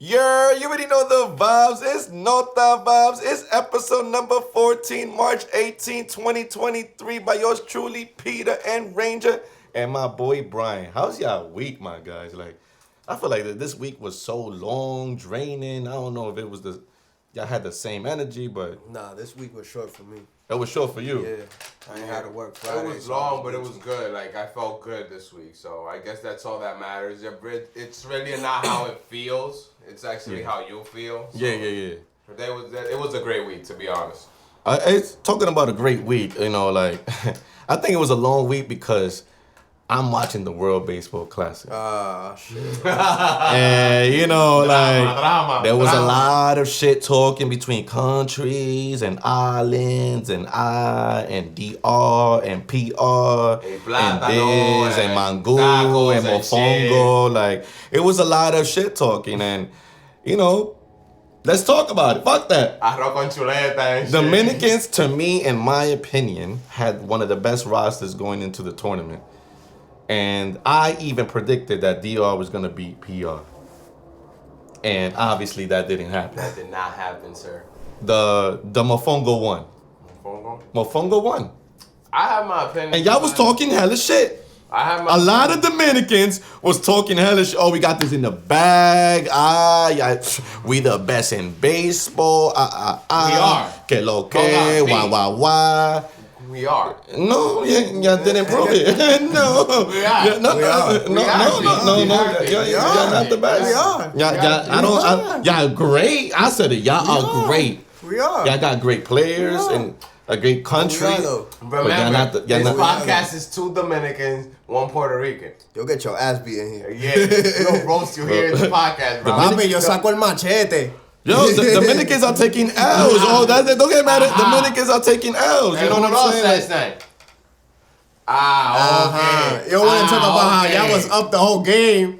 You already know the vibes. It's Nota Vibes. It's episode number 14, March 18, 2023, by yours truly, Peter and Ranger, and my boy Brian. How's y'all week, my guys? Like, I feel like this week was so long, draining. I don't know if it was y'all had the same energy, but Nah, this week was short for me. it was short for you. Yeah, I ain't had to work Friday. It was long, but it was good. Like, I felt good this week, so I guess that's all that matters. It's really not how it feels. It's actually how you feel. So Yeah. It was a great week, to be honest. It's talking about a great week, like, I think it was a long week because I'm watching the World Baseball Classic. Ah, shit. And, drama. there was a lot of shit talking between countries and islands and DR and PR and this and Mango and Mofongo. Like, it was a lot of shit talking and, let's talk about it. Fuck that. Arroz con chuleta and shit. Dominicans, to me, in my opinion, had one of the best rosters going into the tournament. And I even predicted that DR was going to beat PR. And obviously that didn't happen. That did not happen, sir. The Mofongo won. Mofongo won. I have my opinion. And y'all was talking hella shit. A lot of Dominicans was talking hella shit. Oh, we got this in the bag. Yeah, we the best in baseball. We are. Que lo que, wah. We are. No, y'all didn't prove it. No. We are. No. Y'all not the best. We are. Y'all great. I said it. Y'all are great. We are. Y'all got great players and a great country. Remember, this podcast is 2 Dominicans, 1 Puerto Rican. You'll get your ass beat in here. Yeah, we'll roast you here in the podcast, bro. Papi, yo saco el machete. Yo, the Dominicans are taking L's. Oh, don't get mad at Dominicans are taking L's. You know what I'm saying? Last night? Okay. Yo want to talk about how y'all was up the whole game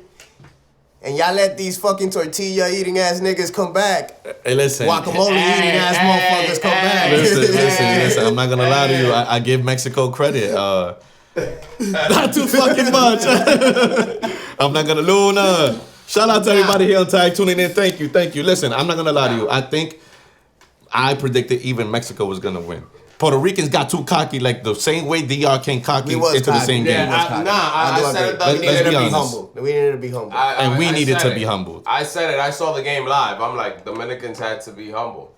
and y'all let these fucking tortilla eating ass niggas come back. Hey, listen. Guacamole eating ass motherfuckers come back. Listen. I'm not gonna lie to you. I give Mexico credit. Not too fucking much. I'm not gonna Luna. Shout out to everybody here on Tag tuning in. Thank you. Listen, I'm not gonna lie to you. I think I predicted even Mexico was gonna win. Puerto Ricans got too cocky, like the same way DR came cocky into the same game. I said it. We needed to be humble. We needed to be humble. And we needed to be humbled. I said it. I saw the game live. I'm like, Dominicans had to be humble.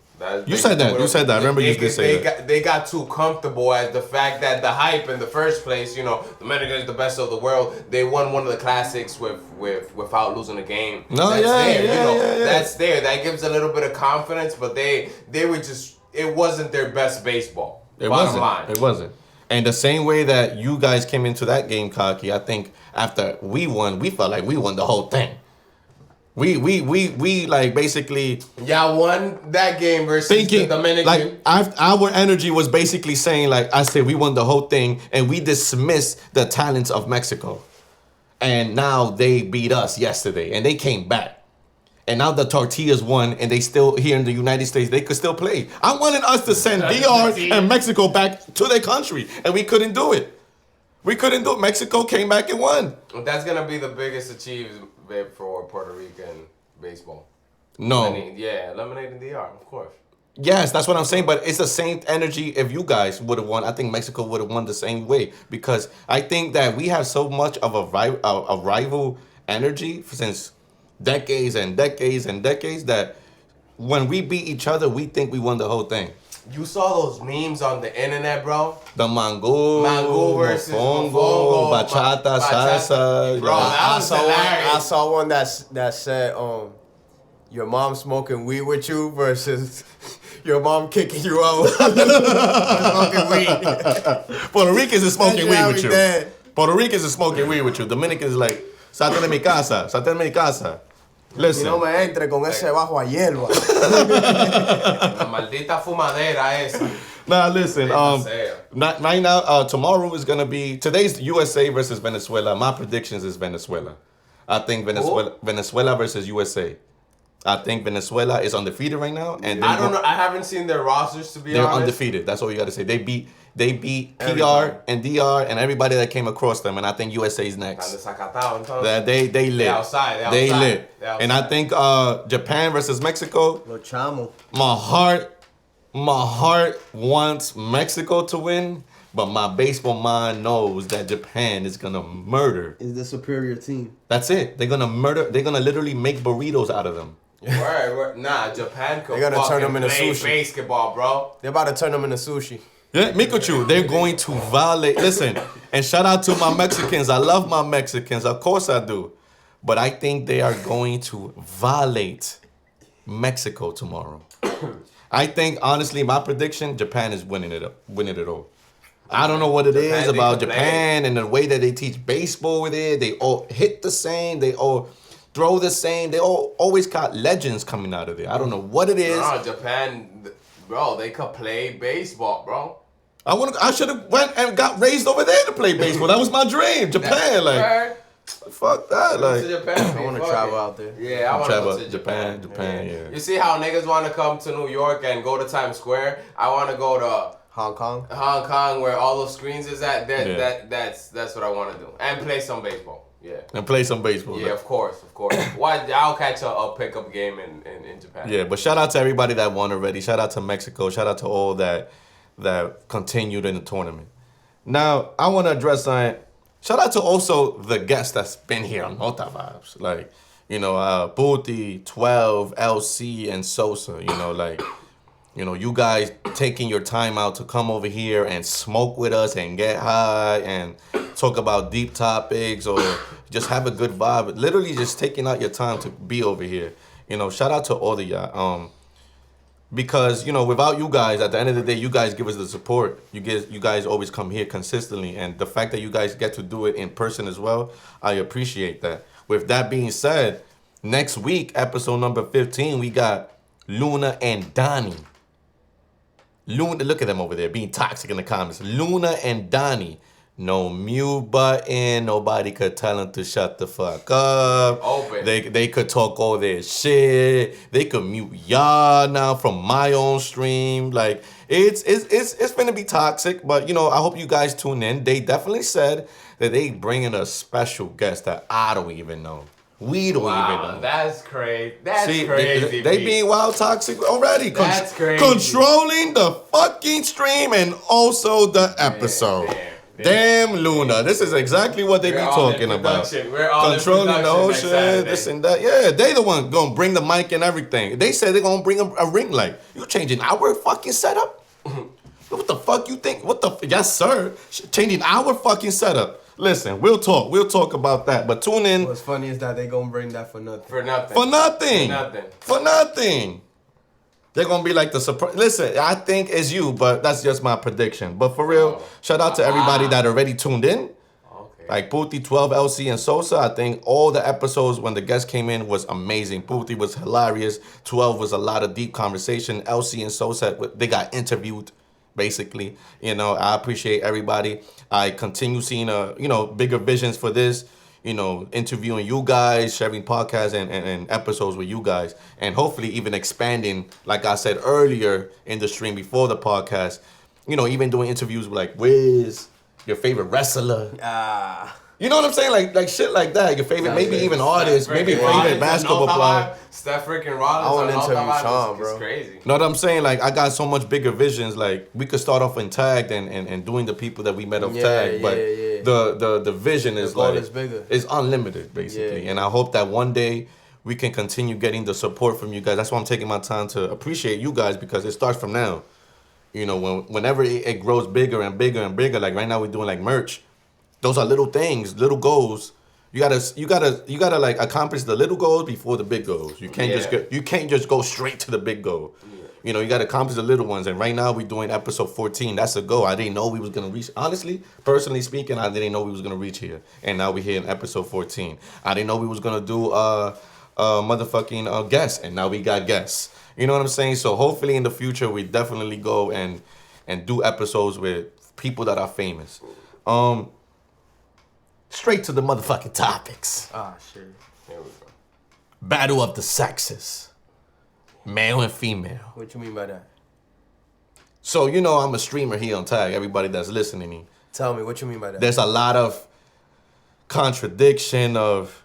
You said that. I remember you did say that. They got too comfortable as the fact that the hype in the first place, Dominica is the best of the world. They won one of the classics without losing a game. That's there. That gives a little bit of confidence, but they were just, it wasn't their best baseball. It wasn't. And the same way that you guys came into that game cocky, I think after we won, we felt like we won the whole thing. We like basically y'all won that game versus the Dominican. Like our energy was basically saying, like I said, we won the whole thing and we dismissed the talents of Mexico. And now they beat us yesterday and they came back. And now the Tortillas won and they still here in the United States, they could still play. I wanted us to send DR and Mexico back to their country and we couldn't do it. Mexico came back and won. That's gonna be the biggest achievement for Puerto Rican baseball. No. Eliminating DR, of course. Yes, that's what I'm saying, but it's the same energy. If you guys would have won, I think Mexico would have won the same way because I think that we have so much of a rival energy since decades and decades and decades that when we beat each other, we think we won the whole thing. You saw those memes on the internet, bro? The mango versus mofongo, bachata, salsa. Bro, that was hilarious. I saw one that said, your mom smoking weed with you versus your mom kicking you out smoking weed. Puerto Ricans is smoking weed with you. Puerto Ricans is smoking weed with you. Dominicans is like, salte de mi casa. Listen. Y no me entre con ese bajo a hierba. La maldita fumadera esa. Nah, listen. Right now, tomorrow is gonna be today's USA versus Venezuela. My predictions is Venezuela. I think Venezuela versus USA. I think Venezuela is undefeated right now, and I don't know. I haven't seen their rosters to be they're honest. undefeated. That's all you got to say. They beat Everybody. PR and DR and everybody that came across them, and I think USA is next. They lit. They outside. They lit. And I think Japan versus Mexico. Lo chamo. My heart wants Mexico to win, but my baseball mind knows that Japan is gonna murder. Is the superior team. That's it. They're gonna murder. They're gonna literally make burritos out of them. Word. Nah, Japan could They're gonna turn them into play sushi. basketball, bro. They're about to turn them into sushi. Yeah, Mikuchu, they're going to violate. Listen, and shout out to my Mexicans. I love my Mexicans. Of course I do. But I think they are going to violate Mexico tomorrow. I think, honestly, my prediction, Japan is winning it all. I don't know what it is about Japan and the way that they teach baseball with it. They all hit the same. They all throw the same. They all always got legends coming out of there. I don't know what it is. Nah, Japan, bro, they could play baseball, bro. I should have went and got raised over there to play baseball. That was my dream. Japan, fuck that. Like, I want to travel out there. Yeah, I want to go to Japan. Yeah. You see how niggas want to come to New York and go to Times Square? I want to go to Hong Kong, where all those screens is at. That's what I want to do, and play some baseball. Yeah. And play some baseball. Yeah, of course. Why? I'll catch a pickup game in Japan. Yeah, but shout out to everybody that won already. Shout out to Mexico. Shout out to all that continued in the tournament. Now, I want to address shout out to also the guests that's been here on Nota Vibes. Like, Booty, 12, LC, and Sosa. You guys taking your time out to come over here and smoke with us and get high and talk about deep topics or just have a good vibe. Literally just taking out your time to be over here. Shout out to all of y'all. Because, without you guys, at the end of the day, you guys give us the support. You guys always come here consistently. And the fact that you guys get to do it in person as well, I appreciate that. With that being said, next week, episode number 15, we got Luna and Donnie. Luna, look at them over there being toxic in the comments. Luna and Donnie. No mute button. Nobody could tell them to shut the fuck up. Open. They could talk all their shit. They could mute y'all now from my own stream. Like, it's gonna be toxic, but I hope you guys tune in. They definitely said that they bringing a special guest that I don't even know. We don't even know. That's crazy. That's crazy. They being wild toxic already. That's crazy. Controlling the fucking stream and also the episode. Damn, Luna. This is exactly what they be talking about. We're all controlling the whole shit, this and that. Yeah, they the one gonna bring the mic and everything. They said they're gonna bring a ring light. You changing our fucking setup? What the fuck you think? Yes, sir. Changing our fucking setup. Listen, we'll talk about that. But tune in. What's funny is that they gonna bring that for nothing. For nothing. For nothing. They're going to be like the surprise. Listen, I think it's you, but that's just my prediction. But for real, shout out to everybody that already tuned in. Okay. Like Puti, 12, LC, and Sosa. I think all the episodes when the guests came in was amazing. Puti was hilarious. 12 was a lot of deep conversation. LC and Sosa, they got interviewed, basically. I appreciate everybody. I continue seeing, bigger visions for this. Interviewing you guys, sharing podcasts and episodes with you guys, and hopefully even expanding, like I said earlier in the stream before the podcast, even doing interviews with like Wiz, your favorite wrestler. You know what I'm saying? Like shit like that. Your favorite, maybe even artist, maybe favorite basketball player. Steph freaking Rollins. I want to interview Sean, bro. It's crazy. Know what I'm saying? Like, I got so much bigger visions. Like, we could start off in tagged and doing the people that we met off tagged, but the vision is like is bigger. It's unlimited, basically. And I hope that one day we can continue getting the support from you guys. That's why I'm taking my time to appreciate you guys, because it starts from now. Whenever it grows bigger and bigger and bigger. Like right now, we're doing like merch. Those are little things, little goals. You gotta like accomplish the little goals before the big goals. You can't just go straight to the big goal. Yeah. You gotta accomplish the little ones. And right now we're doing episode 14. That's a goal. I didn't know we was gonna reach. Honestly, personally speaking, I didn't know we was gonna reach here. And now we're here in episode 14. I didn't know we was gonna do motherfucking guests, and now we got guests. You know what I'm saying? So hopefully in the future we definitely go and do episodes with people that are famous. Straight to the motherfucking topics. Ah, shit. Here we go. Battle of the sexes. male and female. What you mean by that? So, you know, I'm a streamer here on Tag, everybody that's listening. Tell me, what you mean by that? There's a lot of contradiction of,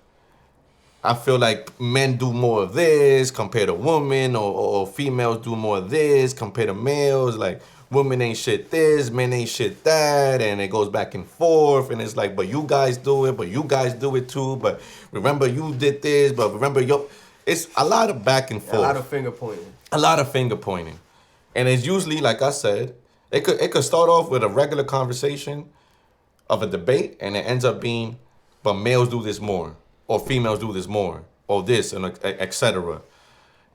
I feel like men do more of this compared to women, or females do more of this compared to males. Like, women ain't shit this, men ain't shit that, and it goes back and forth, and it's like, but you guys do it, but you guys do it too, but remember you did this, but remember it's a lot of back and forth. A lot of finger pointing. A lot of finger pointing. And it's usually, like I said, it could start off with a regular conversation of a debate, and it ends up being, but males do this more, or females do this more, or this, and etc.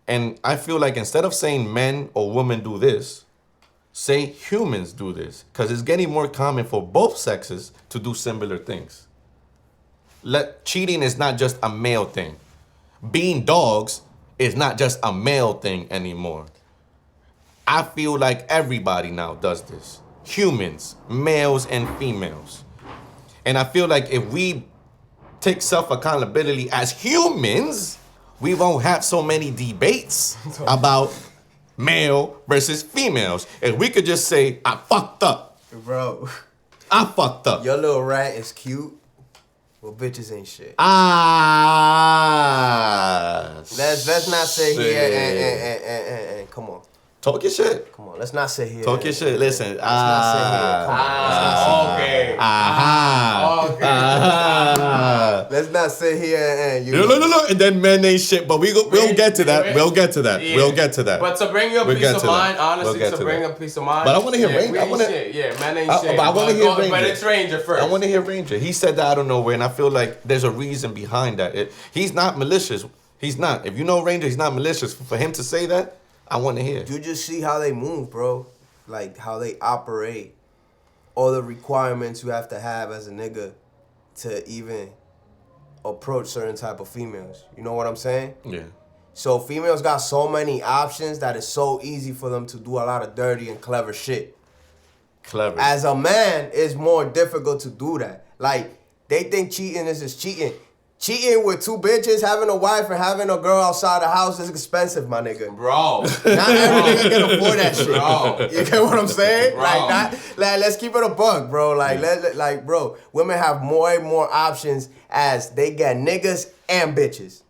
And I feel like instead of saying men or women do this, say humans do this, because it's getting more common for both sexes to do similar things. Cheating is not just a male thing. Being dogs is not just a male thing anymore. I feel like everybody now does this. Humans, males and females. And I feel like if we take self-accountability as humans, we won't have so many debates about male versus females. If we could just say, I fucked up. Bro. I fucked up. Your little rat is cute. Well, bitches ain't shit. Let's not sit here and come on. Talk your shit. Come on, let's not sit here. Talk your shit. Listen. Let's not sit here. Come on. Okay. Let's not sit here and No. And then men ain't shit. But we'll get to that. We'll get to that. Yeah. We'll get to that. But to bring you a peace of mind, honestly, to bring a peace of mind. But I want to hear Ranger. Man ain't shit. But I want to hear Ranger. But it's Ranger first. I want to hear Ranger. He said that out of nowhere, and I feel like there's a reason behind that. He's not malicious. He's not. If you know Ranger, he's not malicious. For him to say that, I want to hear. You just see how they move, bro. Like, how they operate. All the requirements you have to have as a nigga to even approach certain type of females. You know what I'm saying? Yeah. So females got so many options that it's so easy for them to do a lot of dirty and clever shit. Clever. As a man, it's more difficult to do that. Like, they think cheating is just cheating. Cheating with two bitches, having a wife, and having a girl outside the house is expensive, my nigga. Bro. Not every nigga can afford that shit. Bro. You get what I'm saying? Bro. Like, let's keep it a buck, bro. Like, bro, women have more and more options as they get niggas and bitches.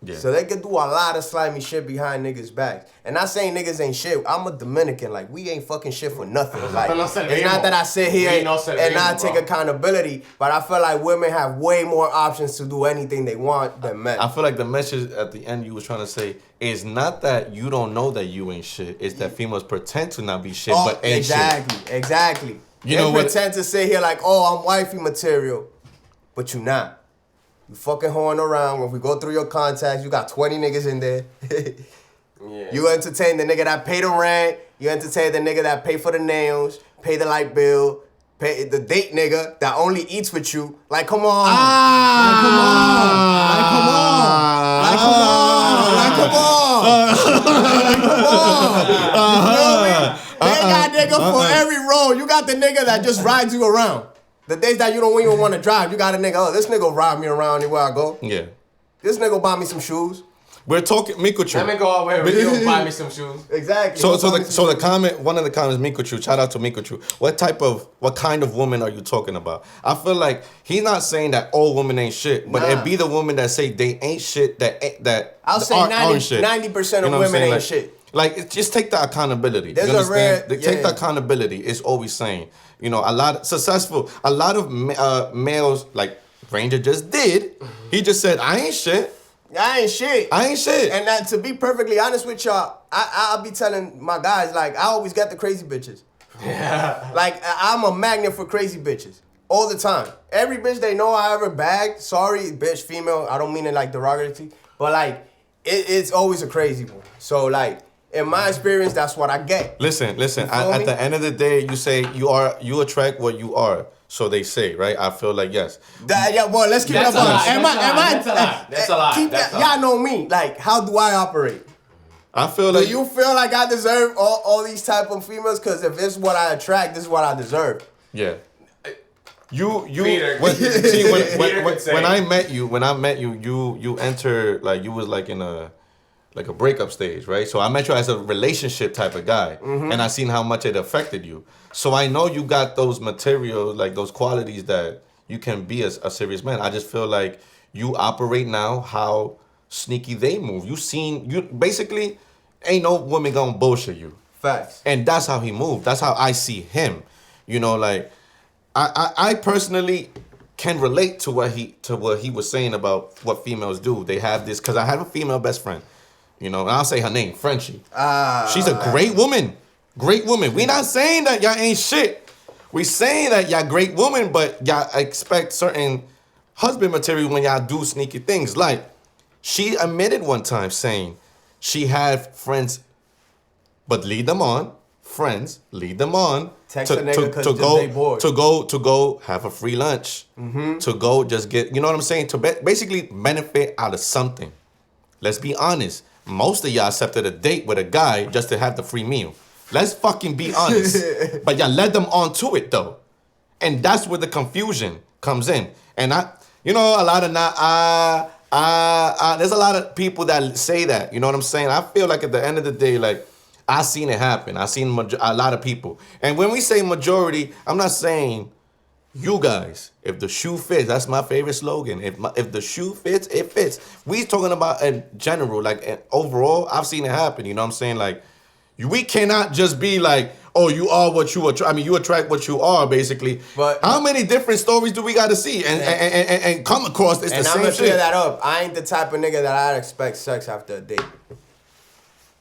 Yeah. So they can do a lot of slimy shit behind niggas' backs. And not saying niggas ain't shit. I'm a Dominican. Like, we ain't fucking shit for nothing. Like, it's not that I sit here and not take accountability, but I feel like women have way more options to do anything they want than men. I feel like the message at the end you was trying to say is not that you don't know that you ain't shit. It's that females pretend to not be shit, but ain't shit. Exactly. You know they pretend to sit here like, oh, I'm wifey material, but you not. You fucking hoeing around. When we go through your contacts, you got 20 niggas in there. Yeah. You entertain the nigga that pay the rent. You entertain the nigga that pay for the nails, pay the light bill, pay the date nigga that only eats with you. Like, come on. They got nigga for every role. You got the nigga that just rides you around. The days that you don't even want to drive, you got a nigga, oh, this nigga ride me around anywhere I go. Yeah. This nigga buy me some shoes. We're talking Mikuchu. Let me go over here. You buy me some shoes. Exactly. So the comment, one of the comments, Mikuchu, shout out to Mikuchu. What kind of woman are you talking about? I feel like he's not saying that all women ain't shit, but it be the women that say they ain't shit that I'll say 90% of women ain't shit. Like, just take the accountability. There's you understand? Take the accountability. It's always saying, you know, a lot of males, like Ranger just did. He just said, I ain't shit. I ain't shit. And that, to be perfectly honest with y'all, I'll be telling my guys, like, I always get the crazy bitches. Yeah. Like, I'm a magnet for crazy bitches. All the time. Every bitch they know I ever bagged, sorry, bitch, female, I don't mean it like derogatory, but like, it's always a crazy one. So like, in my experience, that's what I get. Listen. At the end of the day, you say you attract what you are. So they say, right? I feel like yes. Well, let's keep it up. That's a lot. Y'all know me. Like, how do I operate? I feel like. Do you feel like I deserve all these type of females? Because if this is what I attract, this is what I deserve. Yeah. You Peter. when I met you, you enter like you was like in a like a breakup stage, right? So I met you as a relationship type of guy, and I seen how much it affected you. So I know you got those material, like those qualities that you can be a serious man. I just feel like you operate now how sneaky they move. You basically ain't no woman gonna bullshit you. Facts. And that's how he moved. That's how I see him. You know, like I personally can relate to what he was saying about what females do. They have this, because I have a female best friend. You know, and I'll say her name, Frenchie. She's a great woman. Great woman. We not saying that y'all ain't shit. We saying that y'all great woman, but y'all expect certain husband material when y'all do sneaky things. Like, she admitted one time saying she had friends, but lead them on. Friends, lead them on. Text a nigga because they bored. To go have a free lunch. To go just get, you know what I'm saying? To basically benefit out of something. Let's be honest. Most of y'all accepted a date with a guy just to have the free meal. Let's fucking be honest. But y'all led them on to it though. And that's where the confusion comes in. And a lot of there's a lot of people that say that, you know what I'm saying? I feel like at the end of the day, like, I seen it happen. I seen a lot of people. And when we say majority, I'm not saying you guys. If the shoe fits, that's my favorite slogan. If the shoe fits, it fits. We talking about in general, like overall, I've seen it happen. You know what I'm saying? Like, we cannot just be like, oh, you are what you attract. I mean, you attract what you are, basically. But how many different stories do we got to see and come across? It's the same shit. And I'm gonna clear that up. I ain't the type of nigga that I'd expect sex after a date.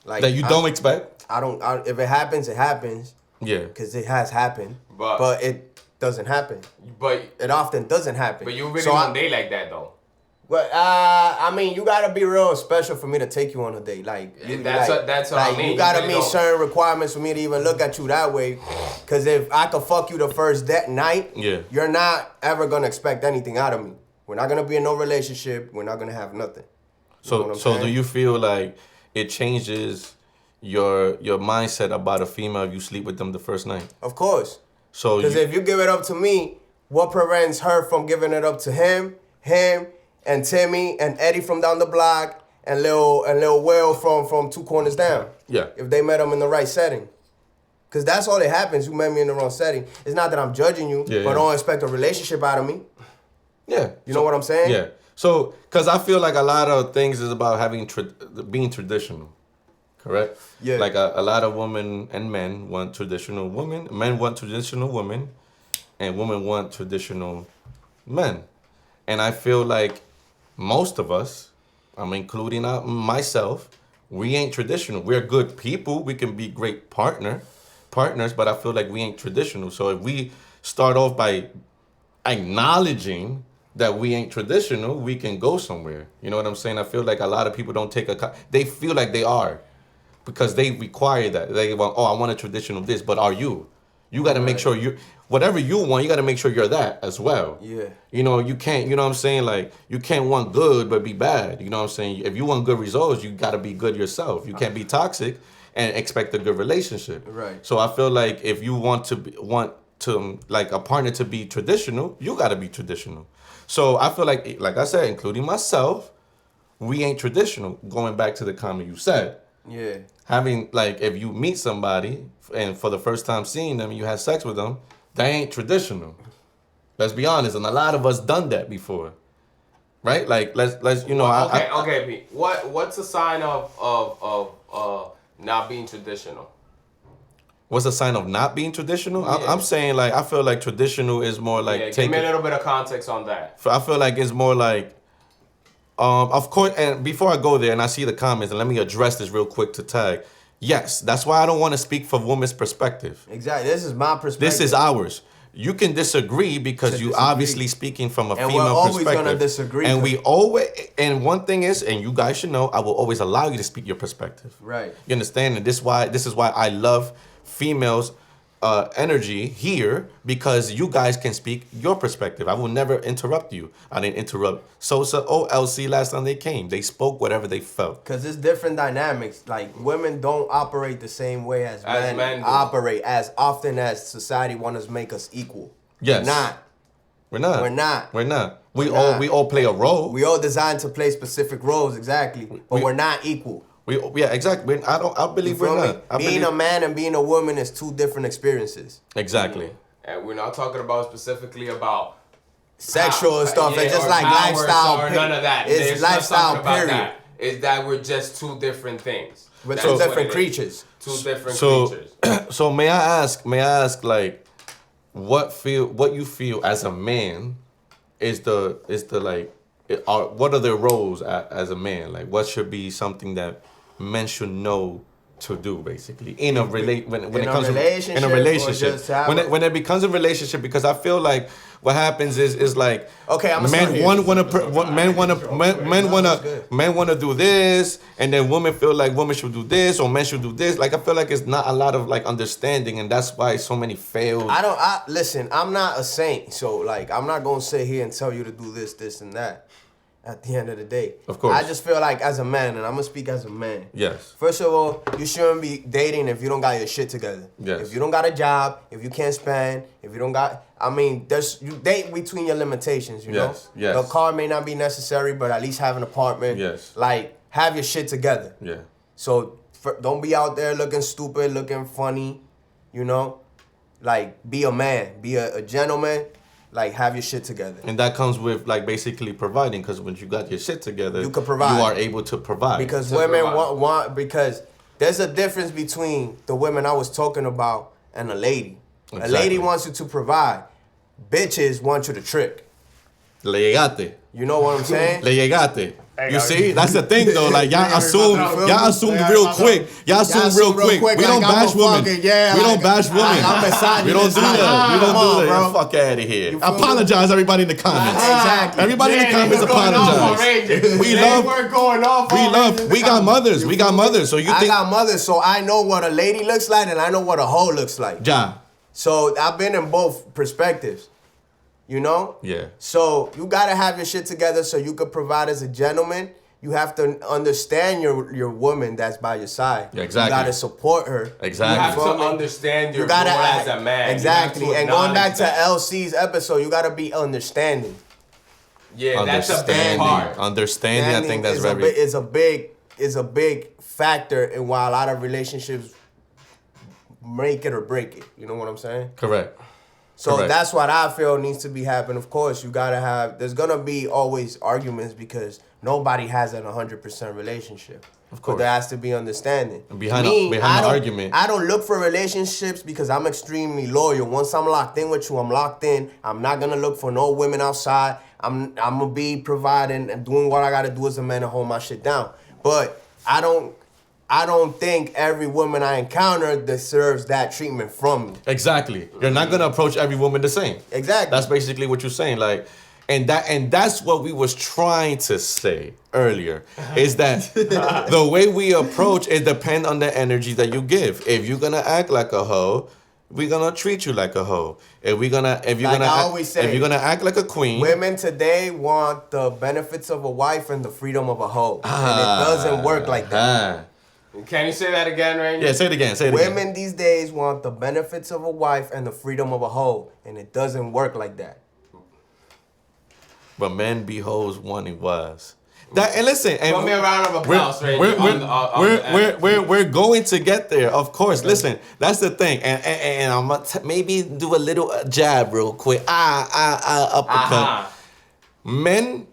Like, that you don't expect? If it happens, it happens. Yeah. Because it has happened. But it doesn't happen. But it often doesn't happen. But you really don't date like that though. Well, I mean, you gotta be real special for me to take you on a date. Like, that's what I mean. You gotta meet certain requirements for me to even look at you that way. Because if I could fuck you the first night, you're not ever gonna expect anything out of me. We're not gonna be in no relationship. We're not gonna have nothing. So do you feel like it changes your mindset about a female if you sleep with them the first night? Of course. So because if you give it up to me, what prevents her from giving it up to him, and Timmy and Eddie from down the block and Lil Will from two corners down? Yeah. If they met him in the right setting. Because that's all that happens. You met me in the wrong setting. It's not that I'm judging you, but don't expect a relationship out of me. Yeah. You know what I'm saying? Yeah. So, because I feel like a lot of things is about being traditional. Correct? Yeah. Like a lot of women and men want traditional women. Men want traditional women. And women want traditional men. And I feel like most of us, I'm including myself, we ain't traditional. We're good people. We can be great partners, but I feel like we ain't traditional. So if we start off by acknowledging that we ain't traditional, we can go somewhere. You know what I'm saying? I feel like a lot of people don't they feel like they are. Because they require that. They want, I want a traditional this, but are you? You got to make sure whatever you want, you got to make sure you're that as well. Yeah. You know, you can't, you know what I'm saying? Like, you can't want good but be bad. You know what I'm saying? If you want good results, you got to be good yourself. You can't be toxic and expect a good relationship. Right. So I feel like if you want like a partner to be traditional, you got to be traditional. So I feel like I said, including myself, we ain't traditional. Going back to the comment you said. Yeah. Having, like, if you meet somebody and for the first time seeing them and you have sex with them, they ain't traditional. Let's be honest. And a lot of us done that before. Right? Like, let's you know. Okay, Pete. What's a sign of not being traditional? What's a sign of not being traditional? Yeah. I'm saying, like, I feel like traditional is more like... give me a little bit of context on that. I feel like it's more like... of course, and before I go there and I see the comments, and let me address this real quick to tag. Yes, that's why I don't want to speak from woman's perspective. Exactly. This is my perspective. This is ours. You can disagree because you obviously speaking from a female perspective. And we're always going to disagree. And one thing is, and you guys should know, I will always allow you to speak your perspective. Right. You understand? And this is why I love females' energy here, because you guys can speak your perspective. I will never interrupt you. I didn't interrupt Sosa or LC last time they came. They spoke whatever they felt. Because it's different dynamics. Like, women don't operate the same way as men operate as often as society wants to make us equal. Yes. We're not. We all play a role. We all designed to play specific roles, exactly. But we're not equal. Exactly. I believe we're not. Being a man and being a woman is two different experiences. Exactly. And we're not talking about specifically about sexual and stuff. It's just like lifestyle. Or none of that. It's lifestyle, period. Is that we're just two different things. We're two different creatures. Two different creatures. So may I ask, like, what you feel as a man is the like, what are their roles as a man? Like, what should be something that men should know to do, basically, in a relationship when it becomes a relationship? Because I feel like what happens is like, okay, men want to do this, and then women feel like women should do this or men should do this. Like, I feel like it's not a lot of like understanding, and that's why so many fail. Listen, I'm not a saint, so like I'm not gonna sit here and tell you to do this and that. At the end of the day, of course, I just feel like as a man, and I'm gonna speak as a man. Yes. First of all, you shouldn't be dating if you don't got your shit together. Yes. If you don't got a job, if you can't spend, if you don't got, you date between your limitations. You know. Yes. The car may not be necessary, but at least have an apartment. Yes. Like, have your shit together. Yeah. So don't be out there looking stupid, looking funny. You know, like, be a man, be a gentleman. Like, have your shit together. And that comes with, like, basically providing, because when you got your shit together, you can provide. You are able to provide. Because women want because there's a difference between the women I was talking about and a lady. Exactly. A lady wants you to provide. Bitches want you to trick. Le llegaste. You know what I'm saying? Le llegaste. You see, that's the thing though. Like, y'all assume real quick. Y'all assume real quick. We don't bash women. We don't bash women. We don't do that. We don't do that. Fuck out of here. Apologize, everybody in the comments. Exactly. Everybody in the comments apologize. We got mothers. We got mothers. So I got mothers, so I know what a lady looks like and I know what a hoe looks like. Yeah. So I've been in both perspectives. You know? Yeah. So you gotta have your shit together so you could provide as a gentleman. You have to understand your woman that's by your side. Yeah, exactly. You gotta support her. Exactly. You have to understand your role as a man. Exactly. And going back to LC's episode, you gotta be understanding. Yeah, that's a big part. Understanding, I think that's very... Is a big factor in why a lot of relationships make it or break it. You know what I'm saying? Correct. So that's what I feel needs to be happening. Of course, you gotta have. There's gonna be always arguments because nobody has an 100% relationship. Of course, but there has to be understanding. Behind the argument, I don't look for relationships because I'm extremely loyal. Once I'm locked in with you, I'm locked in. I'm not gonna look for no women outside. I'm gonna be providing and doing what I gotta do as a man to hold my shit down. But I don't think every woman I encounter deserves that treatment from me. Exactly. You're not gonna approach every woman the same. Exactly. That's basically what you're saying. Like, and that's what we was trying to say earlier. Is that the way we approach it depends on the energy that you give. If you're gonna act like a hoe, we're gonna treat you like a hoe. If you're gonna act like a queen. Women today want the benefits of a wife and the freedom of a hoe. And it doesn't work like that. Can you say that again, Randy? Yeah, say it again. Women these days want the benefits of a wife and the freedom of a hoe, and it doesn't work like that. But men be hoes wanting wives. And listen, and give me a round of applause, Randy. We're going to get there, of course. Listen, that's the thing, and I'm gonna maybe do a little jab real quick. Uppercut. Men.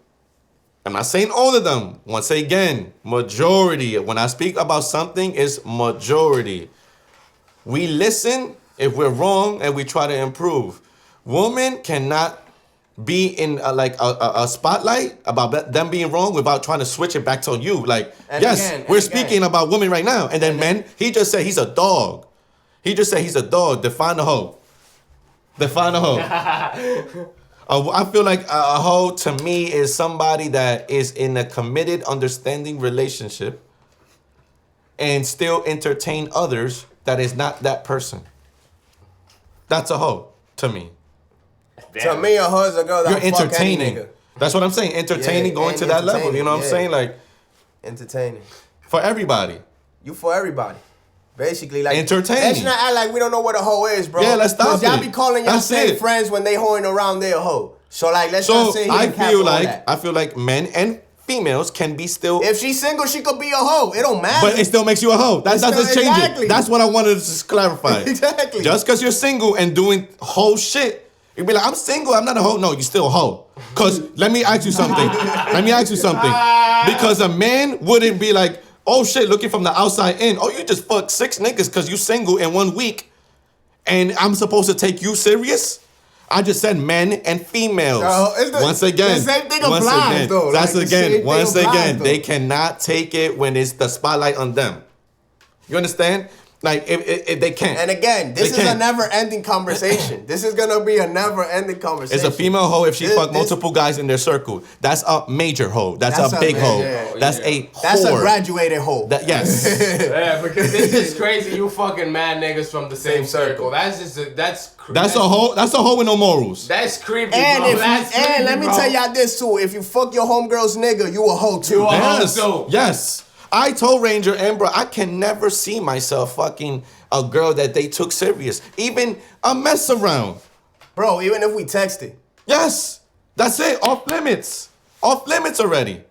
I'm not saying all of them. Once again, majority. When I speak about something, it's majority. We listen if we're wrong and we try to improve. Women cannot be in a spotlight about them being wrong without trying to switch it back to you. Like, we're speaking about women right now. And then men, he just said he's a dog. He just said he's a dog. Define the hoe. Define the hoe. I feel like a hoe to me is somebody that is in a committed, understanding relationship and still entertain others that is not that person. That's a hoe to me. Damn. To me, a hoe is a girl that you're entertaining. That's what I'm saying. Entertaining, going to that level. You know what I'm saying? Like, entertaining. For everybody. You for everybody. Basically, like, entertaining. Let's not act like we don't know what a hoe is, bro. Yeah, let's stop it. Y'all be calling y'all same friends when they hoeing around their hoe. So like, let's not say I feel like men and females can be still. If she's single, she could be a hoe. It don't matter. But it still makes you a hoe. That doesn't change exactly. it. That's what I wanted to just clarify. Exactly. Just because you're single and doing hoe shit, you'd be like, I'm single, I'm not a hoe. No, you're still a hoe. Because let me ask you something. Because a man wouldn't be like, oh shit, looking from the outside in. Oh, you just fucked 6 niggas because you single in 1 week. And I'm supposed to take you serious? I just said men and females. Once again, the same thing applies, though. That's once again, they cannot take it when it's the spotlight on them. You understand? Like, if they can't. And again, this is a never-ending conversation. This is gonna be a never-ending conversation. It's a female hoe if she fuck multiple guys in their circle. That's a major hoe. That's a big hoe. That's a whore. That's a graduated hoe. Yes. Yeah, because this is crazy. You fucking mad niggas from the same circle. That's a hoe. That's a hoe with no morals. That's creepy, and bro. Let me tell y'all this too. If you fuck your homegirl's nigga, you a hoe too. Yes. I told Ranger and bro, I can never see myself fucking a girl that they took serious. Even a mess around. Bro, even if we texted. Yes. That's it. Off limits. Off limits already.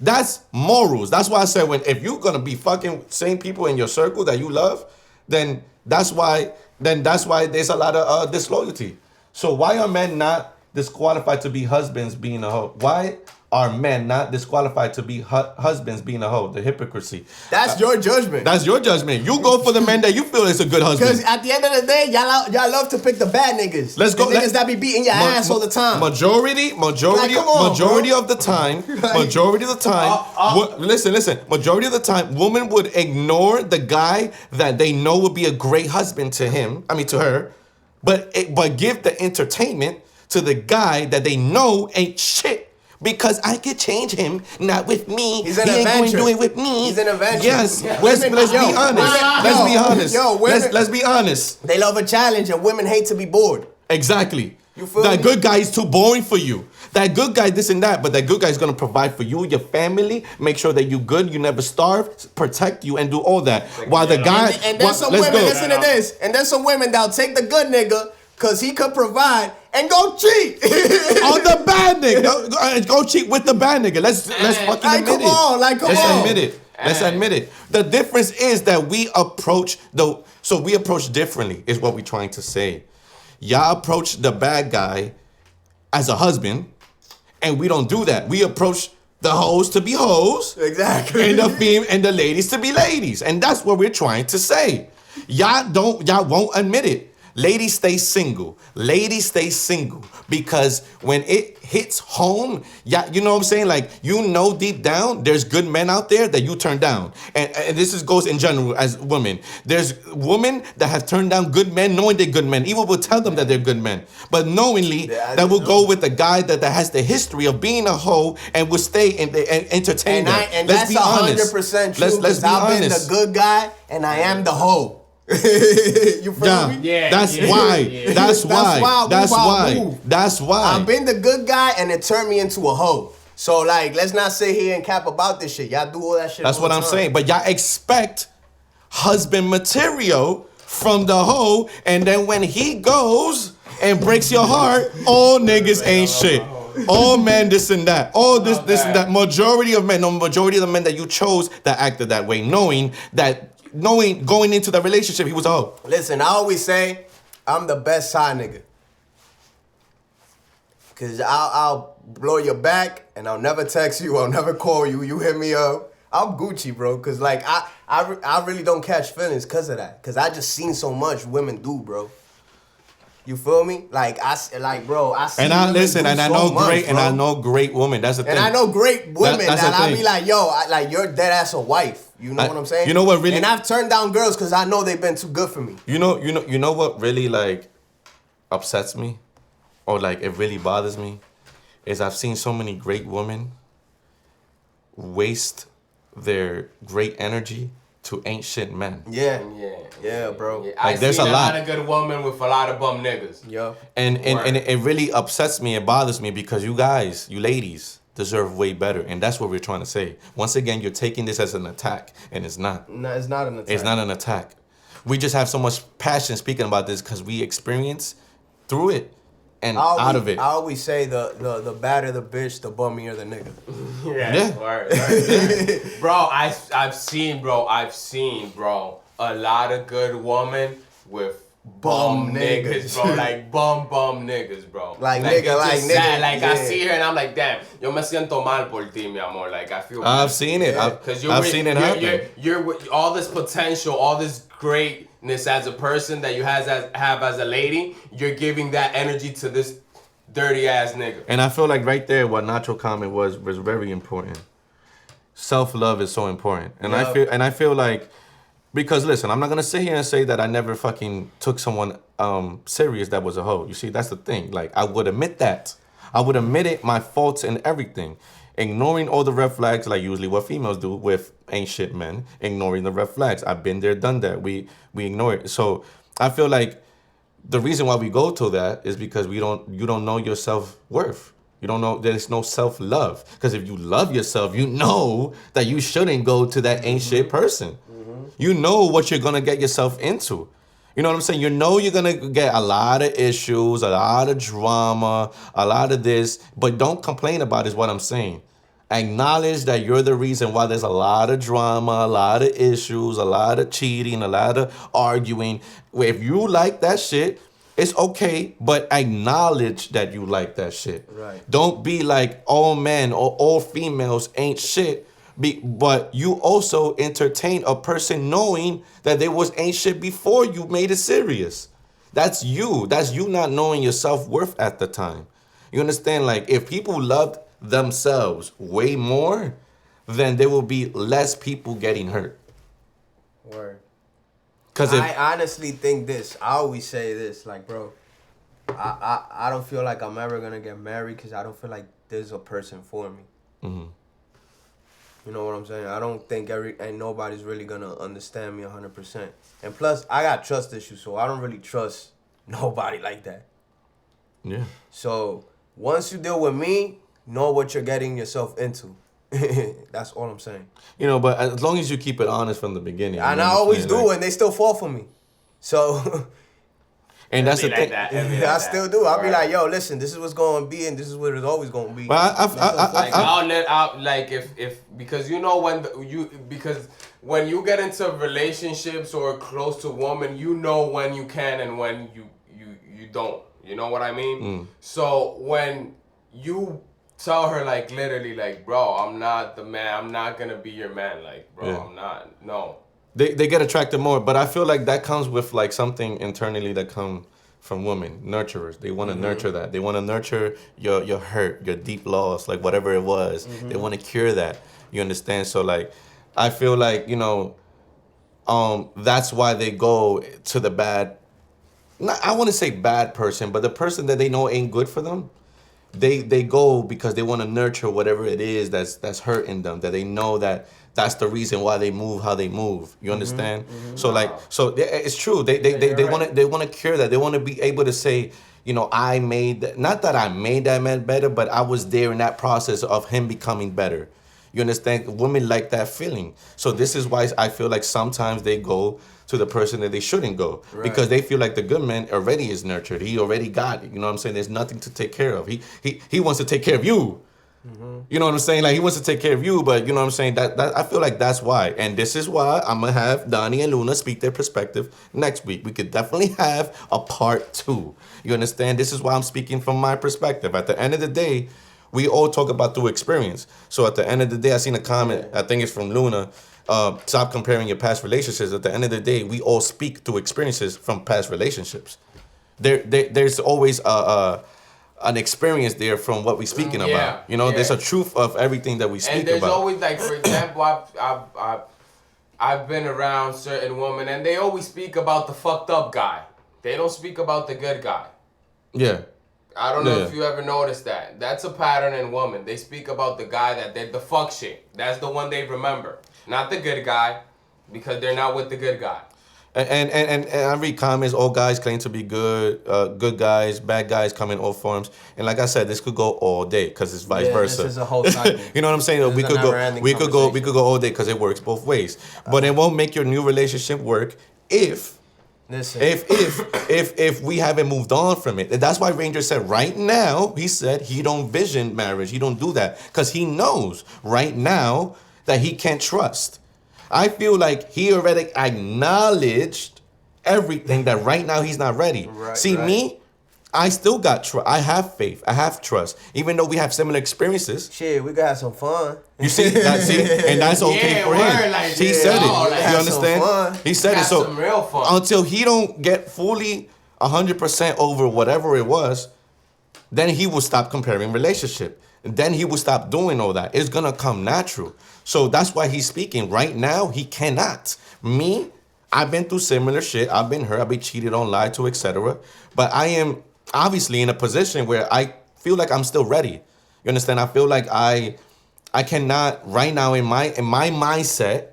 That's morals. That's why I said if you're gonna be fucking same people in your circle that you love, then that's why there's a lot of disloyalty. So why are men not disqualified to be husbands being a hoe? Why are men not disqualified to be husbands being a hoe? The hypocrisy. That's your judgment. That's your judgment. You go for the men that you feel is a good husband. Because at the end of the day, y'all love to pick the bad niggas. Let's go. The niggas that be beating your ass all the time. Majority of the time. Listen. Majority of the time, women would ignore the guy that they know would be a great husband to her, but give the entertainment to the guy that they know ain't shit. Because I could change him, not with me. He's an adventure. Ain't going to do it with me. He's an adventure. Yes. Let's be honest. Let's be honest. They love a challenge, and women hate to be bored. Exactly. You feel that me? good guy is too boring for you. That good guy, this and that, but that good guy is gonna provide for you, your family, make sure that you good, you never starve, protect you, and do all that. While the guy, and there's some women. Listen to this. And there's some women that'll take the good nigga because he could provide and go cheat on the bad nigga. Go cheat with the bad nigga. Let's fucking admit it. Let's admit it. The difference is that we approach differently. Is what we're trying to say. Y'all approach the bad guy as a husband, and we don't do that. We approach the hoes to be hoes, exactly, and the ladies to be ladies, and that's what we're trying to say. Y'all won't admit it. Ladies stay single. Because when it hits home, you know what I'm saying? Like, deep down, there's good men out there that you turn down. And this goes in general as women. There's women that have turned down good men knowing they're good men. Even will tell them that they're good men. But knowingly, that will go with a guy that has the history of being a hoe and will stay and entertain them. And that's 100% true. Let's be honest. I've been the good guy and I am the hoe. You feel me? Yeah. That's why. I've been the good guy and it turned me into a hoe. So like, let's not sit here and cap about this shit. Y'all do all that shit. That's what I'm saying. But y'all expect husband material from the hoe, and then when he goes and breaks your heart, all niggas ain't shit. All men this and that. All this and that. Majority of the men that you chose that acted that way, knowing going into the relationship, he was a hoe. Listen, I always say, I'm the best side nigga. Cause I'll blow your back and I'll never text you, I'll never call you, you hit me up. I'm Gucci, bro, cause like I really don't catch feelings cause of that. Cause I just seen so much women do, bro. You feel me? I see. And I know great women. That's the thing. And I know great women that I be like, yo, you're dead ass a wife. You know what I'm saying? You know what really? And I've turned down girls because I know they've been too good for me. You know what really upsets me, or it really bothers me, is I've seen so many great women waste their great energy to ain't shit men. Yeah, bro. Yeah. There's a lot of good women with a lot of bum niggas. Yeah. And it really upsets me, it bothers me, because you ladies deserve way better. And that's what we're trying to say. Once again, you're taking this as an attack, and it's not. No, it's not an attack. It's not an attack. We just have so much passion speaking about this because we experience through it. and out of it. I always say the badder the bitch, the bummier the nigga. Yeah. Word. Bro, I've seen, bro, a lot of good women with bum niggas, bro. Like bum niggas, bro. Like nigga. I see her and I'm like, damn, yo me siento mal por ti, mi amor. Like I feel. I've seen it. I've seen it happen. You're with all this potential, all this greatness as a person that you have as a lady. You're giving that energy to this dirty ass nigga. And I feel like right there, what Nacho comment was very important. Self-love is so important, and I feel like. Because listen, I'm not gonna sit here and say that I never fucking took someone serious that was a hoe. You see, that's the thing. Like I would admit that. I would admit it, my faults and everything. Ignoring all the red flags, like usually what females do with ain't shit men. Ignoring the red flags. I've been there, done that. We ignore it. So I feel like the reason why we go to that is because you don't know your self-worth. You don't know, there's no self-love. Because if you love yourself, you know that you shouldn't go to that ain't shit person. You know what you're going to get yourself into. You know what I'm saying? You know you're going to get a lot of issues, a lot of drama, a lot of this. But don't complain about it is what I'm saying. Acknowledge that you're the reason why there's a lot of drama, a lot of issues, a lot of cheating, a lot of arguing. If you like that shit, it's okay, but acknowledge that you like that shit. Right. Don't be like all men or all females ain't shit. But you also entertain a person knowing that there was ain't shit before you made it serious. That's you. That's you not knowing your self-worth at the time. You understand? Like, if people loved themselves way more, then there will be less people getting hurt. Word. Because I honestly think this. I always say this. Like, bro, I don't feel like I'm ever going to get married because I don't feel like there's a person for me. Mm-hmm. You know what I'm saying? I don't think ain't nobody's really gonna understand me 100%. And plus, I got trust issues, so I don't really trust nobody like that. Yeah. So once you deal with me, know what you're getting yourself into. That's all I'm saying. You know, but as long as you keep it honest from the beginning. And I always do, and they still fall for me. So. And that's the thing. I still do. I'll be like, yo, listen, this is what's going to be, and this is what it's always going to be. But I'll let out, like, if because you know because when you get into relationships or close to a woman, you know when you can and when you don't. You know what I mean? So when you tell her, like, literally, like, bro, I'm not the man. I'm not gonna be your man. Like, bro, yeah. I'm not. No. They get attracted more, but I feel like that comes with like something internally that come from women, nurturers. They want to nurture that. They want to nurture your hurt, your deep loss, like whatever it was. They want to cure that. You understand? So like, I feel like, you know, that's why they go to the bad. I want to say bad person, but the person that they know ain't good for them. They go because they want to nurture whatever it is that's hurting them. That they know that's the reason why they move how they move. You understand? So it's true. They want to cure that. They want to be able to say, you know, not that I made that man better, but I was there in that process of him becoming better. You understand? Women like that feeling. So this is why I feel like sometimes they go to the person that they shouldn't go. Right. Because they feel like the good man already is nurtured. He already got it. You know what I'm saying? There's nothing to take care of. He wants to take care of you. You know what I'm saying? Like, he wants to take care of you, but you know what I'm saying? That I feel like that's why. And this is why I'm going to have Donnie and Luna speak their perspective next week. We could definitely have a part 2. You understand? This is why I'm speaking from my perspective. At the end of the day, we all talk about through experience. So at the end of the day, I seen a comment, I think it's from Luna, stop comparing your past relationships. At the end of the day, we all speak through experiences from past relationships. There's always an experience there from what we're speaking about. You know, there's a truth of everything that we speak about. And there's always, like, for example, I've been around certain women, and they always speak about the fucked up guy. They don't speak about the good guy. Yeah. I don't know if you ever noticed that. That's a pattern in women. They speak about the guy that did the fuck shit. That's the one they remember. Not the good guy, because they're not with the good guy. And I read comments, all guys claim to be good, good guys, bad guys come in all forms. And like I said, this could go all day because it's vice versa. This is a whole cycle. You know what I'm saying? We could go all day because it works both ways. But it won't make your new relationship work if Listen. If we haven't moved on from it. And that's why Ranger said right now, he said he don't vision marriage. He don't do that. Because he knows right now that he can't trust. I feel like he already acknowledged everything that right now he's not ready. Me, I still got trust. I have faith. I have trust. Even though we have similar experiences. Shit, we gotta have some fun. You see? And that's okay for him. Like, he said it. Like, you understand? He said it. So some real fun. until he don't get fully 100% over whatever it was, then he will stop comparing relationship. Then he will stop doing all that. It's going to come natural. So that's why he's speaking. Right now, he cannot. Me, I've been through similar shit. I've been hurt. I've been cheated on, lied to, etc. But I am obviously in a position where I feel like I'm still ready. You understand? I feel like I cannot right now in my mindset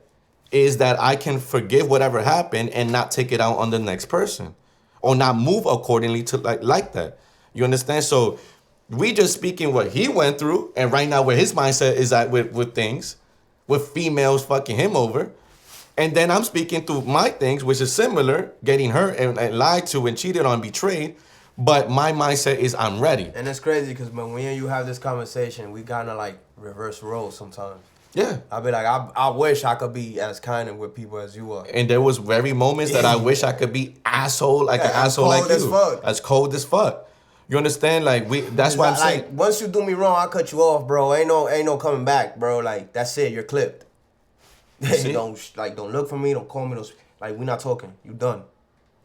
is that I can forgive whatever happened and not take it out on the next person or not move accordingly to like that. You understand? So we just speaking what he went through and right now where his mindset is at with things, with females fucking him over. And then I'm speaking through my things, which is similar, getting hurt and lied to and cheated on, betrayed. But my mindset is I'm ready. And it's crazy because when me and you have this conversation, we kind of like reverse roles sometimes. Yeah. I'll be like, I wish I could be as kind with people as you are. And there was very moments that I wish I could be asshole, like an asshole like you. Fuck. As cold as fuck. You understand? Like that's why I'm saying. Like, once you do me wrong, I cut you off, bro. Ain't no coming back, bro. Like that's it. You're clipped. Don't look for me. Don't call me. Like we're not talking. You done.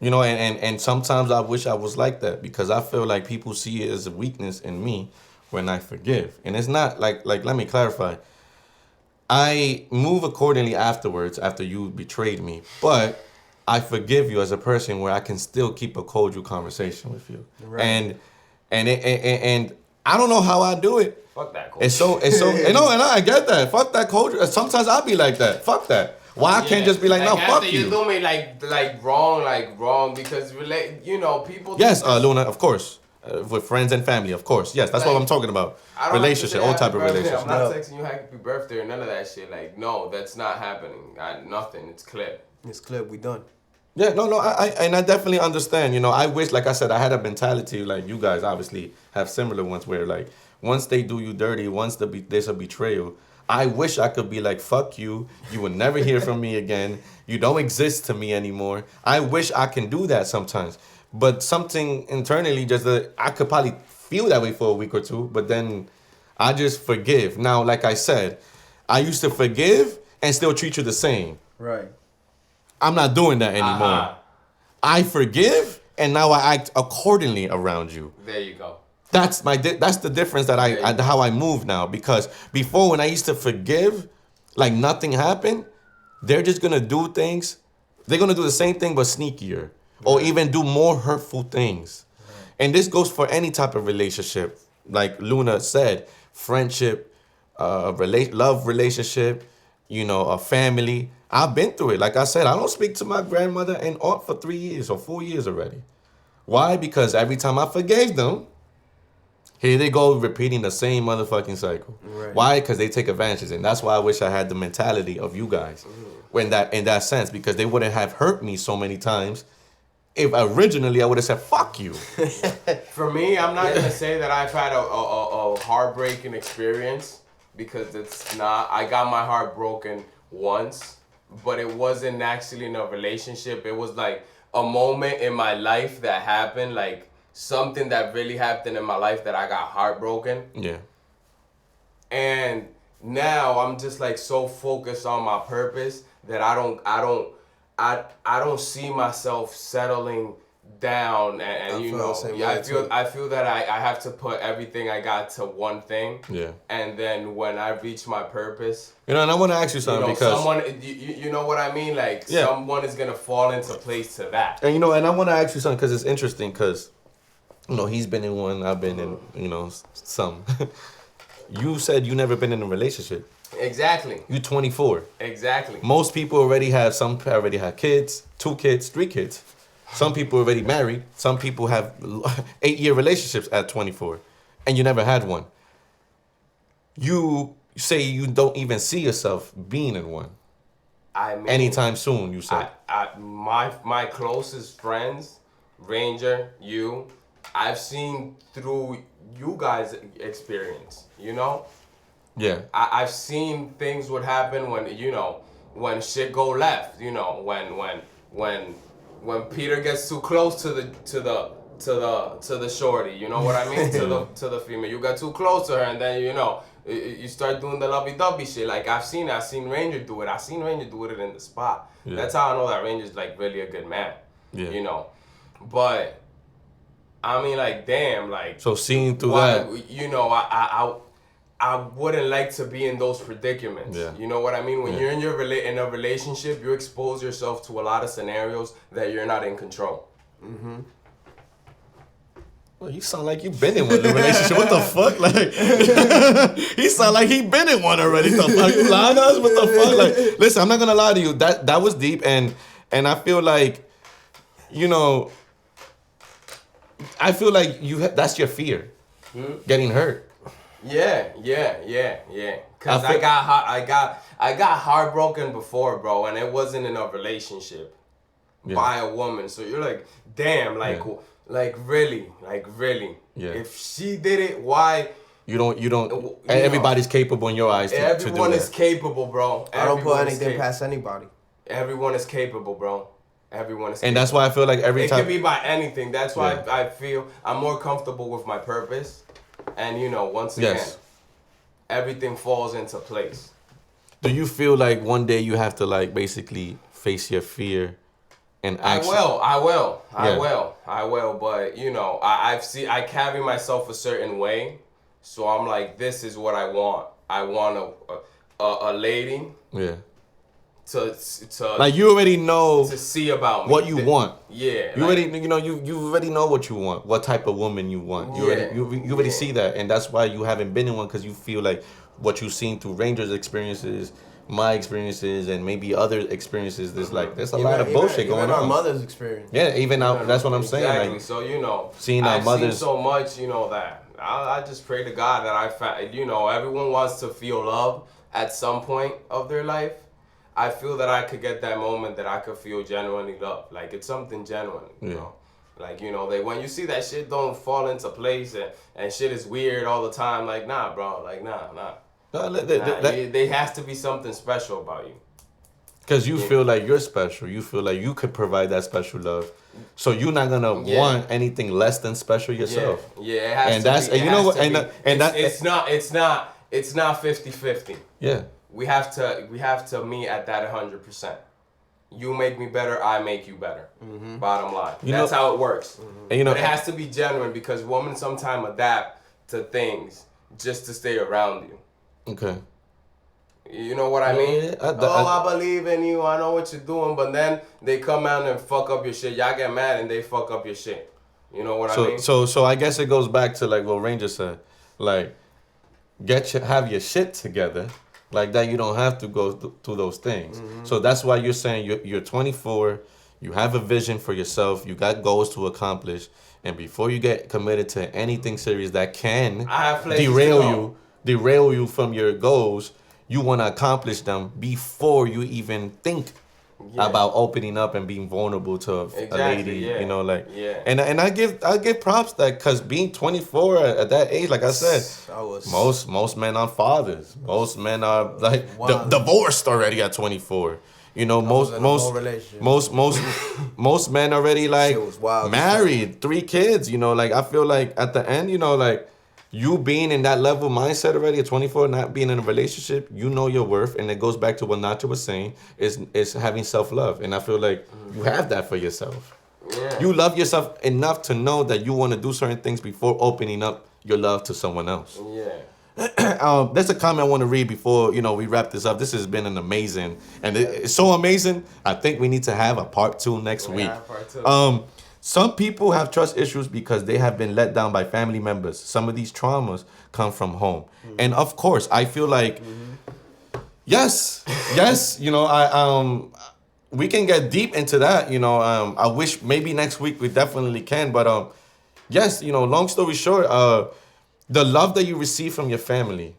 You know, and sometimes I wish I was like that because I feel like people see it as a weakness in me when I forgive. And it's not like let me clarify. I move accordingly afterwards after you betrayed me, but I forgive you as a person where I can still keep a cordial conversation with you. Right. And I don't know how I do it. Fuck that culture. It's so and I get that. Fuck that culture. Sometimes I'll be like that. Fuck that. Why I can't just be like no, fuck you. You do me like wrong because people. Yes, Luna, of course, with friends and family, of course. Yes, that's what I'm talking about. Relationship, all type of relationship. I'm not texting you happy birthday or none of that shit. Like, no, that's not happening. Nothing. It's clear. It's clear. We done. Yeah, no, I definitely understand. You know, I wish, like I said, I had a mentality like you guys obviously have similar ones where like once they do you dirty, once there's a betrayal. I wish I could be like, fuck you. You will never hear from me again. You don't exist to me anymore. I wish I can do that sometimes. But something internally just I could probably feel that way for a week or two. But then I just forgive. Now, like I said, I used to forgive and still treat you the same. Right. I'm not doing that anymore. I forgive and now I act accordingly around you. There you go. That's the difference that how I move now. Because before when I used to forgive, like nothing happened, they're just gonna do things. They're gonna do the same thing but sneakier, or even do more hurtful things. And this goes for any type of relationship. Like Luna said, friendship, love relationship, a family. I've been through it. Like I said, I don't speak to my grandmother and aunt for 3 years or 4 years already. Why? Because every time I forgave them, here they go repeating the same motherfucking cycle. Right. Why? Because they take advantages. And that's why I wish I had the mentality of you guys in that sense, because they wouldn't have hurt me so many times if originally I would have said, fuck you. For me, I'm not going to say that I've had a heartbreaking experience because it's not. I got my heart broken once, but it wasn't actually in a relationship. It was like a moment in my life that happened, like something that really happened in my life that I got heartbroken. Yeah. And now I'm just like so focused on my purpose that I don't see myself settling down and I feel that I have to put everything I got to one thing. Yeah. And then when I reach my purpose, and I want to ask you something because someone you know what I mean, like someone is gonna fall into place to that. And and I want to ask you something because it's interesting because he's been in one, I've been in some. You said you never been in a relationship. Exactly. You 24. Exactly. Most people already have kids, 2 kids, 3 kids. Some people already married. Some people have 8-year relationships at 24, and you never had one. You say you don't even see yourself being in one. I mean, anytime soon, you said. My closest friends, Ranger, you, I've seen through you guys' experience, you know? Yeah. I've seen things would happen when, when shit go left, when Peter gets too close to the shorty, you know what I mean? to the female. You got too close to her, and then you start doing the lovey-dovey shit. Like I've seen Ranger do it. I've seen Ranger do it in the spot. Yeah. That's how I know that Ranger's like really a good man. Yeah. But I mean, like, damn, like. So seeing through that, I wouldn't like to be in those predicaments. Yeah. You know what I mean? When you're in a relationship, you expose yourself to a lot of scenarios that you're not in control. Mm-hmm. Well, you sound like you've been in one relationship. What the fuck? Like, he sound like he been in one already. The fuck? You lying to us? What the fuck? Like, listen, I'm not gonna lie to you. That was deep, and I feel like, I feel like that's your fear, getting hurt. Yeah. Cause I got heartbroken before, bro, and it wasn't in a relationship by a woman. So you're like, damn, like really. Yeah. If she did it, why? You don't. Everybody's capable in your eyes. Everyone to do is capable, bro. I don't put anything past anybody. Everyone is capable, bro. Everyone is capable. And that's why I feel like every time. It can be by anything. That's why I feel I'm more comfortable with my purpose. And once again, everything falls into place. Do you feel like one day you have to like basically face your fear and actually? I will. But I carry myself a certain way, so I'm like, this is what I want. I want a lady. Yeah. To like you already know to see about me. What you want. Yeah. You already you already know what you want, what type of woman you want. You already see that, and that's why you haven't been in one, because you feel like what you've seen through Ranger's experiences, my experiences, and maybe other experiences. There's a lot of bullshit going on. Even our mother's experience. Yeah, that's what I'm saying. Exactly. Like, so seeing our mothers. Seen so much, that I just pray to God that I found. Everyone wants to feel love at some point of their life. I feel that I could get that moment that I could feel genuinely loved. Like, it's something genuine, you know? Like, when you see that shit don't fall into place and shit is weird all the time, like, nah, bro. Like, nah. There has to be something special about you. Because you feel like you're special. You feel like you could provide that special love. So you're not going to want anything less than special yourself. Yeah, it has to be. And you know what? It's not 50-50. Yeah. We have to meet at that 100%. You make me better, I make you better. Mm-hmm. Bottom line. That's how it works. Mm-hmm. And but it has to be genuine, because women sometimes adapt to things just to stay around you. Okay. You know what I mean? I believe in you, I know what you're doing, but then they come out and fuck up your shit. Y'all get mad and they fuck up your shit. You know what I mean? So I guess it goes back to like what Ranger said. Like, have your shit together. Like that, you don't have to go through those things. Mm-hmm. So that's why you're saying you're 24, you have a vision for yourself, you got goals to accomplish, and before you get committed to anything serious that can derail you from your goals, you want to accomplish them before you even think about opening up and being vulnerable to a lady, And I give props that, because being 24 at that age, like I said, most men are fathers. Most men are like divorced already at 24. Most men already like married, 3 kids. Like I feel like at the end, like you being in that level mindset already at 24, not being in a relationship, you know your worth, and it goes back to what Nacho was saying, is having self-love. And I feel like you have that for yourself. Yeah. You love yourself enough to know that you want to do certain things before opening up your love to someone else. Yeah. There's a comment I want to read before we wrap this up. This has been an amazing, and it's so amazing. I think we need to have a part 2 next week. Part 2. Some people have trust issues because they have been let down by family members. Some of these traumas come from home. Mm-hmm. And of course, I feel like, yes, we can get deep into that. I wish maybe next week we definitely can. But yes, long story short, the love that you receive from your family,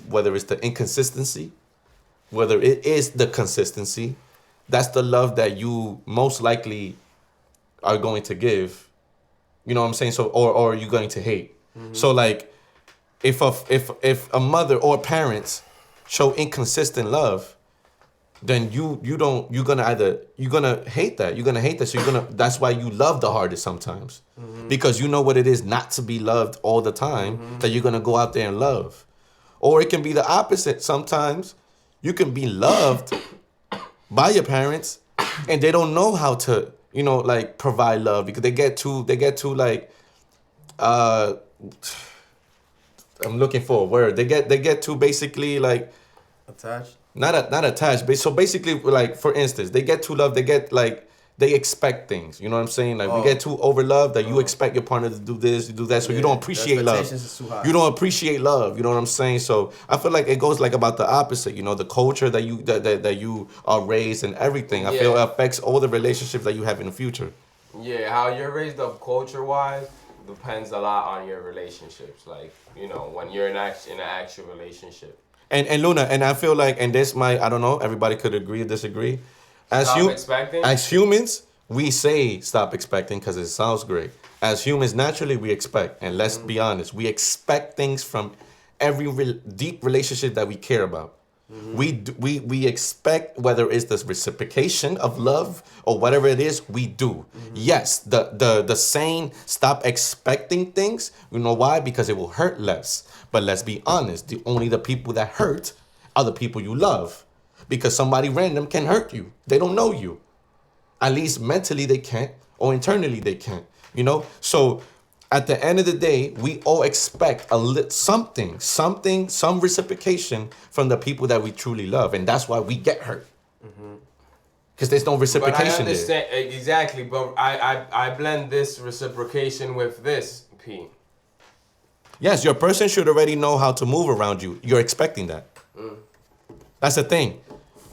whether it's the inconsistency, whether it is the consistency, that's the love that you most likely are going to give. You know what I'm saying? So, or you're going to hate. So like, if a mother or parents show inconsistent love, then you're gonna hate that. You're gonna hate that. So that's why you love the hardest sometimes. Because you know what it is not to be loved all the time, that you're gonna go out there and love. Or it can be the opposite. Sometimes you can be loved by your parents and they don't know how to, like provide love because they get too like, I'm looking for a word. They get too basically like attached. Not attached, but so basically like for instance, they get too loved. They get like they expect things. You know what I'm saying? Like we get too overloved that you expect your partner to do this, to do that, so you don't appreciate love. You don't appreciate love. You know what I'm saying? So I feel like it goes like about the opposite. The culture that you are raised and everything. I feel it affects all the relationships that you have in the future. Yeah, how you're raised up culture-wise depends a lot on your relationships. Like, when you're in an actual relationship. And Luna, and I feel like, and this might, I don't know, everybody could agree or disagree. Stop expecting? As humans, we say stop expecting because it sounds great. As humans, naturally, we expect. And let's be honest, we expect things from every deep relationship that we care about. We expect, whether it's the reciprocation of love or whatever it is, we do. Yes, the saying stop expecting things, you know why? Because it will hurt less. But let's be honest, only the people that hurt are the people you love. Because somebody random can hurt you. They don't know you. At least mentally they can't, or internally they can't. So at the end of the day, we all expect some reciprocation from the people that we truly love, and that's why we get hurt. Because there's no reciprocation. But I understand exactly. But I blend this reciprocation with this, P. Yes, your person should already know how to move around you. You're expecting that. That's the thing.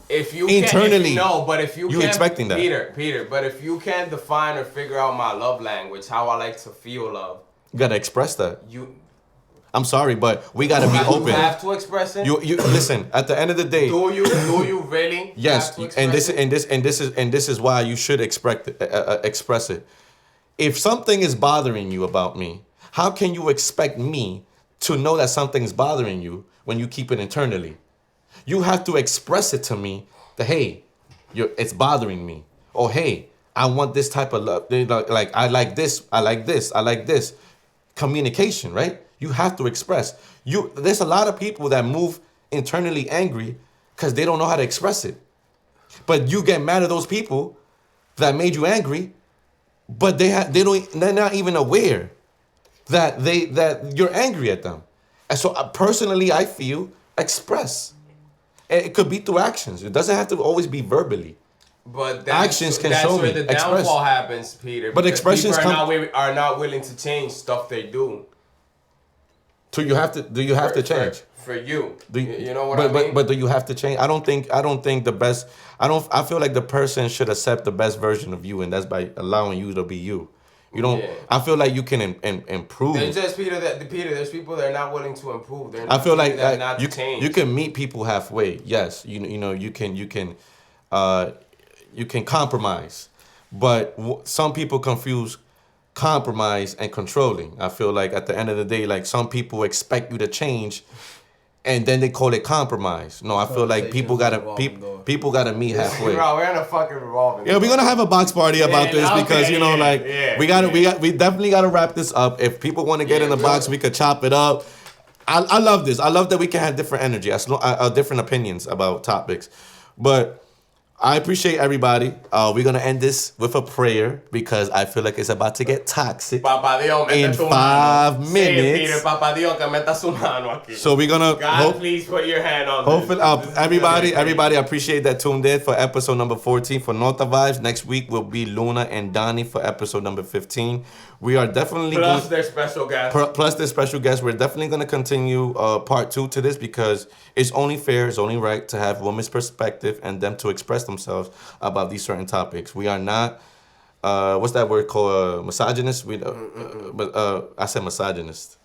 If you internally, you're expecting that. Peter, but if you can't define or figure out my love language, how I like to feel love, you gotta express that. I'm sorry, but we gotta be open. You have to express it. You listen. At the end of the day, do you really? Yes, and this is why you should express it. If something is bothering you about me, how can you expect me to know that something's bothering you when you keep it internally? You have to express it to me that, hey, it's bothering me. Or, hey, I want this type of love. Like, I like this, I like this, I like this. Communication, right? You have to express. There's a lot of people that move internally angry because they don't know how to express it. But you get mad at those people that made you angry, but they're not even aware that you're angry at them. And so personally, I feel express. And it could be through actions. It doesn't have to always be verbally. But actions can show me. That's where the downfall happens, Peter. But expressions are not willing to change stuff they do. So do you have to change? For you. You know what I mean? But do you have to change? I don't think the best. I feel like the person should accept the best version of you, and that's by allowing you to be you. You don't. Yeah. I feel like you can improve. There's just Peter. There's people that are not willing to improve. I feel like change. You can meet people halfway. Yes, you can compromise, but some people confuse compromise and controlling. I feel like at the end of the day, like some people expect you to change, and then they call it compromise. No, I feel like people gotta meet halfway. Bro, we're in a fucking revolving. Yeah, we're gonna have a box party about this because we definitely gotta wrap this up. If people want to get in the box, we could chop it up. I love this. I love that we can have different energy, different opinions about topics, but I appreciate everybody. We're gonna end this with a prayer because I feel like it's about to get toxic in 5 minutes. So we're gonna please put your hand on hopefully, everybody, I appreciate that tuned in for episode number 14 for Nota Vibes. Next week will be Luna and Donnie for episode number 15. We are definitely plus their special guest. We're definitely gonna continue part 2 to this because it's only fair, it's only right to have women's perspective and them to express themselves about these certain topics. We are not what's that word called, misogynist? But I said misogynist.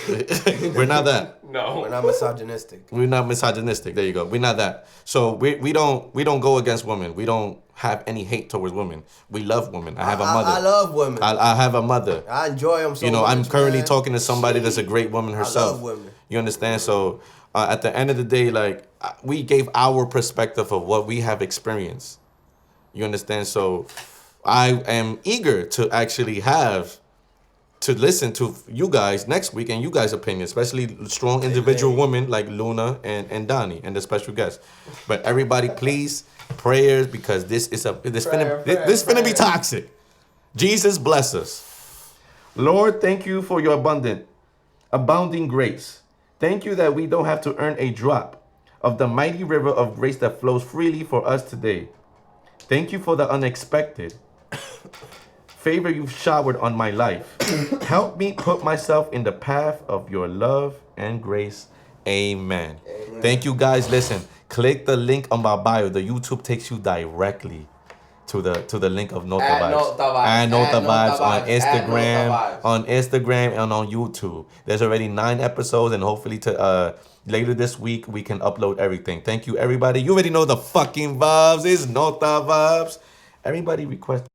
We're not that. No. We're not misogynistic. We're not misogynistic. There you go. We're not that. So we don't go against women. We don't have any hate towards women. We love women. I have a mother. I love women. I have a mother. I enjoy them so much. I'm currently man. talking to somebody that's a great woman herself. I love women. You understand? So at the end of the day, like we gave our perspective of what we have experienced. You understand? So I am eager to actually listen to you guys next week and you guys' opinion, especially strong individual women like Luna and Donnie and the special guest. But everybody, please, prayers, because this finna be toxic. Jesus bless us. Lord, thank you for your abounding grace. Thank you that we don't have to earn a drop of the mighty river of grace that flows freely for us today. Thank you for the unexpected favor you've showered on my life. Help me put myself in the path of your love and grace. Amen. Thank you guys. Listen, click the link on my bio. The YouTube takes you directly to the link of Nota Vibes. And Nota Vibes on Instagram and on YouTube. There's already 9 episodes, and hopefully later this week we can upload everything. Thank you, everybody. You already know the fucking vibes. It's Nota Vibes. Everybody request